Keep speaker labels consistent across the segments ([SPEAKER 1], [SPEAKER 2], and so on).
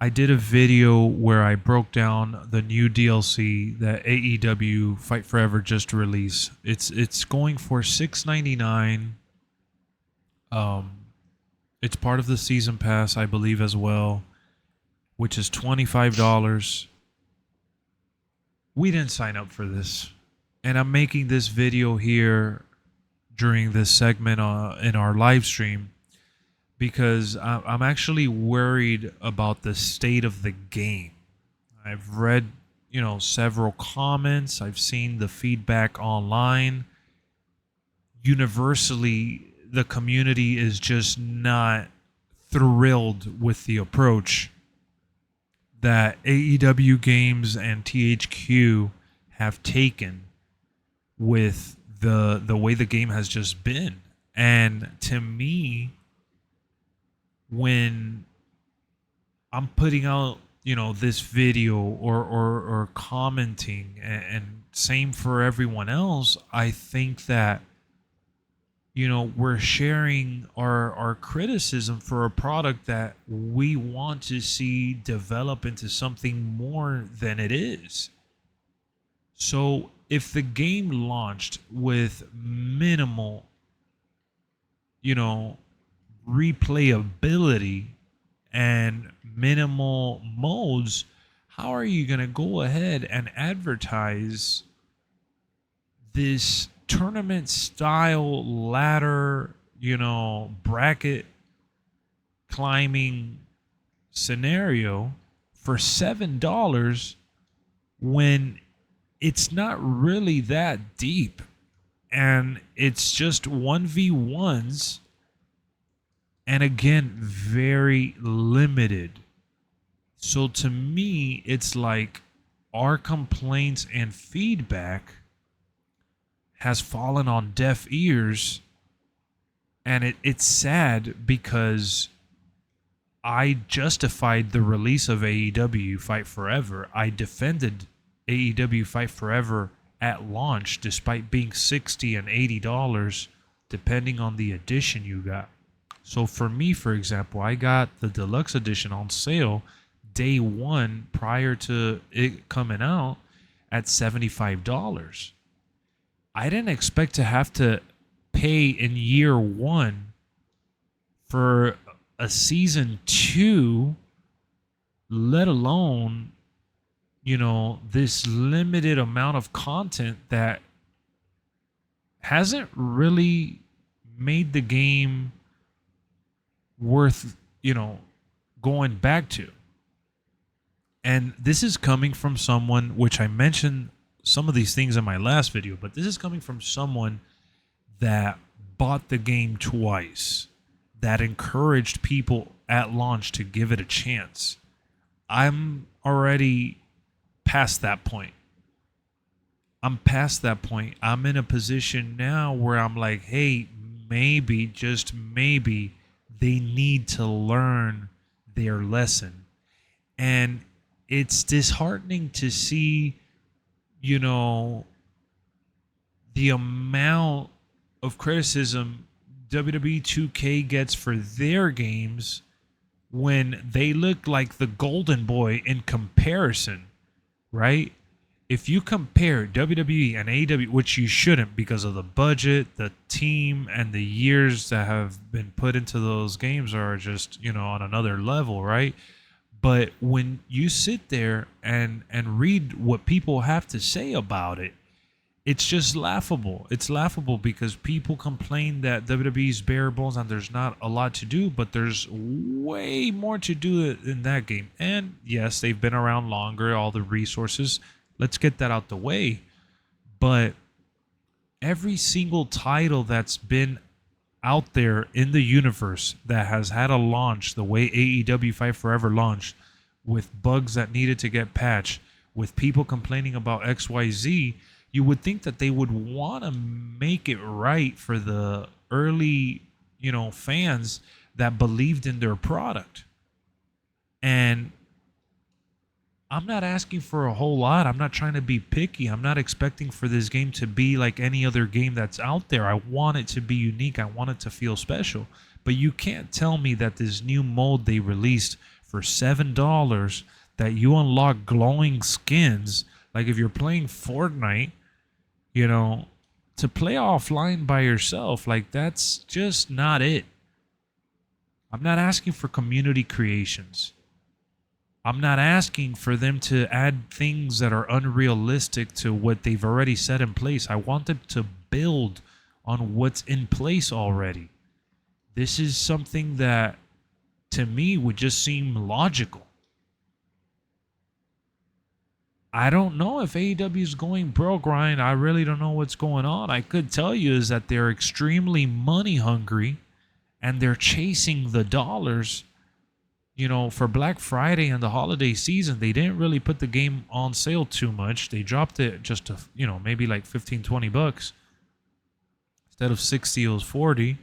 [SPEAKER 1] I did a video where I broke down the new DLC that AEW Fight Forever just released. It's going for $6.99. Um, it's part of the season pass, I believe, as well, which is $25. We didn't sign up for this, and I'm making this video here during this segment in our live stream because I'm actually worried about the state of the game. I've read, several comments. I've seen the feedback online. Universally, the community is just not thrilled with the approach that AEW Games and THQ have taken with the way the game has just been. And to me, when I'm putting out, this video or commenting, and same for everyone else, I think that, we're sharing our criticism for a product that we want to see develop into something more than it is. So if the game launched with minimal, replayability and minimal modes, how are you going to go ahead and advertise this tournament style ladder, bracket climbing scenario for $7 when it's not really that deep and it's just 1v1s, and again, very limited. So to me, it's like our complaints and feedback has fallen on deaf ears, and it's sad because I justified the release of AEW Fight Forever. I defended AEW Fight Forever at launch despite being $60 and $80 depending on the edition you got. So for me, for example, I got the deluxe edition on sale day one prior to it coming out at $75. I didn't expect to have to pay in year one for a season 2, let alone, this limited amount of content that hasn't really made the game worth, going back to. And this is coming from someone, which I mentioned some of these things in my last video, but this is coming from someone that bought the game twice, that encouraged people at launch to give it a chance. I'm already past that point. I'm past that point. I'm in a position now where I'm like, hey, maybe, just maybe, they need to learn their lesson. And it's disheartening to see, the amount of criticism WWE 2K gets for their games when they look like the golden boy in comparison, right? If you compare WWE and AEW, which you shouldn't because of the budget, the team, and the years that have been put into those games are just, on another level, right? But when you sit there and read what people have to say about it, it's just laughable. It's laughable because people complain that WWE's bare bones and there's not a lot to do, but there's way more to do in that game. And yes, they've been around longer, all the resources. Let's get that out the way. But every single title that's been out there in the universe that has had a launch the way AEW Fight Forever launched, with bugs that needed to get patched, with people complaining about XYZ, you would think that they would want to make it right for the early, fans that believed in their product. And I'm not asking for a whole lot. I'm not trying to be picky. I'm not expecting for this game to be like any other game that's out there. I want it to be unique. I want it to feel special. But you can't tell me that this new mode they released for $7 that you unlock glowing skins. Like if you're playing Fortnite, you know, to play offline by yourself, like that's just not it. I'm not asking for community creations. I'm not asking for them to add things that are unrealistic to what they've already set in place. I want them to build on what's in place already. This is something that, to me, would just seem logical. I don't know if AEW is going bro grind. I really don't know what's going on. I could tell you is that they're extremely money hungry and they're chasing the dollars. You know, for Black Friday and the holiday season, they didn't really put the game on sale too much. They dropped it just to, maybe like 15, $20. Instead of 60, it was 40.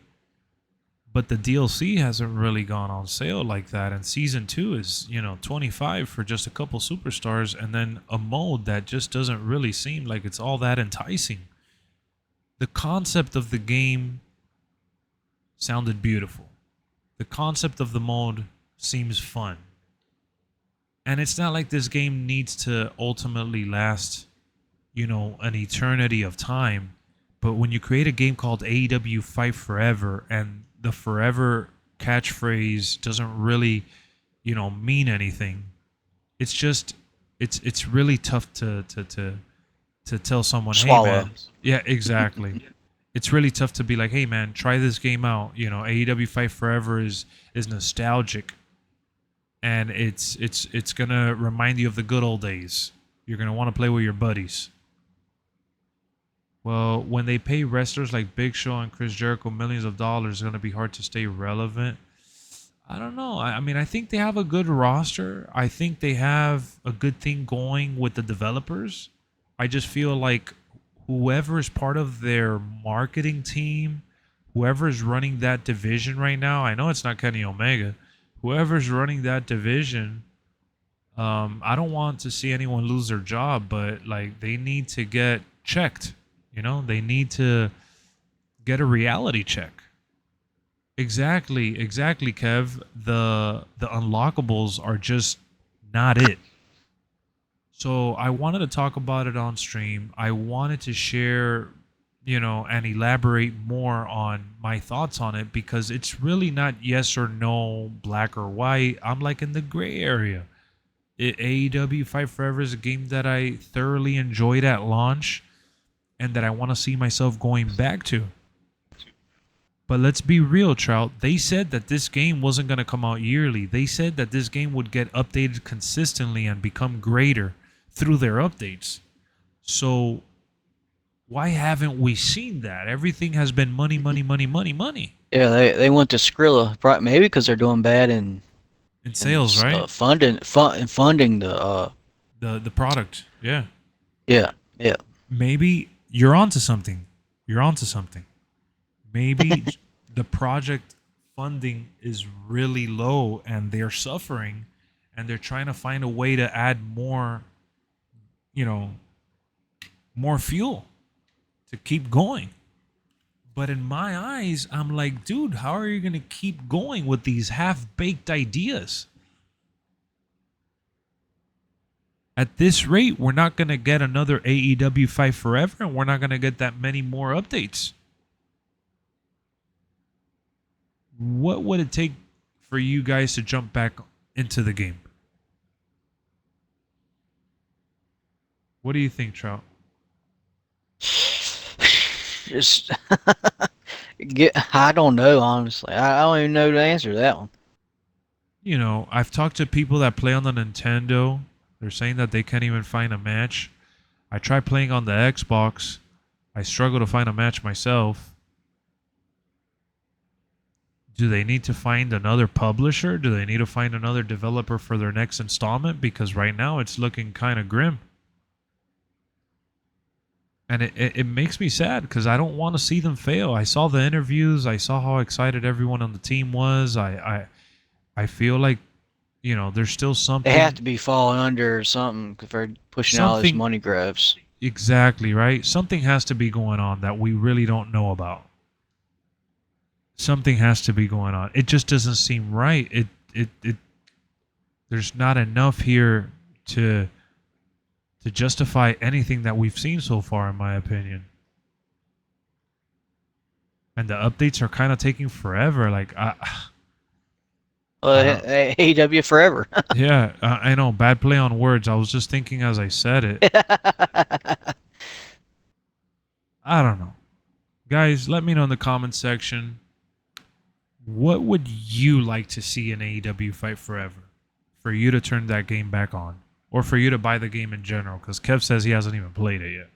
[SPEAKER 1] But the DLC hasn't really gone on sale like that. And Season 2 is, 25 for just a couple superstars. And then a mode that just doesn't really seem like it's all that enticing. The concept of the game sounded beautiful. The concept of the mode seems fun. And it's not like this game needs to ultimately last, an eternity of time. But when you create a game called AEW Fight Forever and the forever catchphrase doesn't really, mean anything. It's just, it's really tough to tell someone,
[SPEAKER 2] Swallow.
[SPEAKER 1] hey man, yeah, exactly. It's really tough to be like, hey man, try this game out. AEW Fight Forever is nostalgic, and it's gonna remind you of the good old days. You're gonna want to play with your buddies. Well, when they pay wrestlers like Big Show and Chris Jericho millions of dollars, it's going to be hard to stay relevant. I don't know. I mean, I think they have a good roster. I think they have a good thing going with the developers. I just feel like whoever is part of their marketing team, whoever is running that division right now, I know it's not Kenny Omega, whoever's running that division, I don't want to see anyone lose their job, but like they need to get checked. They need to get a reality check. Exactly, Kev. The unlockables are just not it. So I wanted to talk about it on stream. I wanted to share, and elaborate more on my thoughts on it because it's really not yes or no, black or white. I'm like in the gray area. AEW Fight Forever is a game that I thoroughly enjoyed at launch and that I want to see myself going back to. But let's be real, Trout. They said that this game wasn't going to come out yearly. They said that this game would get updated consistently and become greater through their updates. So why haven't we seen that? Everything has been money, money, money, money, money.
[SPEAKER 2] Yeah, they went to Skrilla, maybe because they're doing bad in
[SPEAKER 1] sales, right?
[SPEAKER 2] Funding the
[SPEAKER 1] product. Yeah.
[SPEAKER 2] Yeah.
[SPEAKER 1] Maybe you're onto something. Maybe the project funding is really low and they're suffering and they're trying to find a way to add more, more fuel to keep going. But in my eyes, I'm like, dude, how are you going to keep going with these half-baked ideas? At this rate, we're not going to get another AEW Fight Forever, and we're not going to get that many more updates. What would it take for you guys to jump back into the game? What do you think, Trout?
[SPEAKER 2] Just I don't know, honestly. I don't even know the answer to that one.
[SPEAKER 1] I've talked to people that play on the Nintendo. They're saying that they can't even find a match. I tried playing on the Xbox. I struggle to find a match myself. Do they need to find another publisher? Do they need to find another developer for their next installment? Because right now it's looking kind of grim. And it makes me sad because I don't want to see them fail. I saw the interviews. I saw how excited everyone on the team was. I feel like, there's still something.
[SPEAKER 2] They have to be falling under something for pushing out all these money grabs.
[SPEAKER 1] Exactly, right? Something has to be going on that we really don't know about. Something has to be going on. It just doesn't seem right. There's not enough here to justify anything that we've seen so far, in my opinion. And the updates are kind of taking forever. Like,
[SPEAKER 2] AEW forever.
[SPEAKER 1] yeah, I know. Bad play on words. I was just thinking as I said it. I don't know. Guys, let me know in the comments section. What would you like to see in AEW Fight Forever? For you to turn that game back on? Or for you to buy the game in general? Because Kev says he hasn't even played it yet.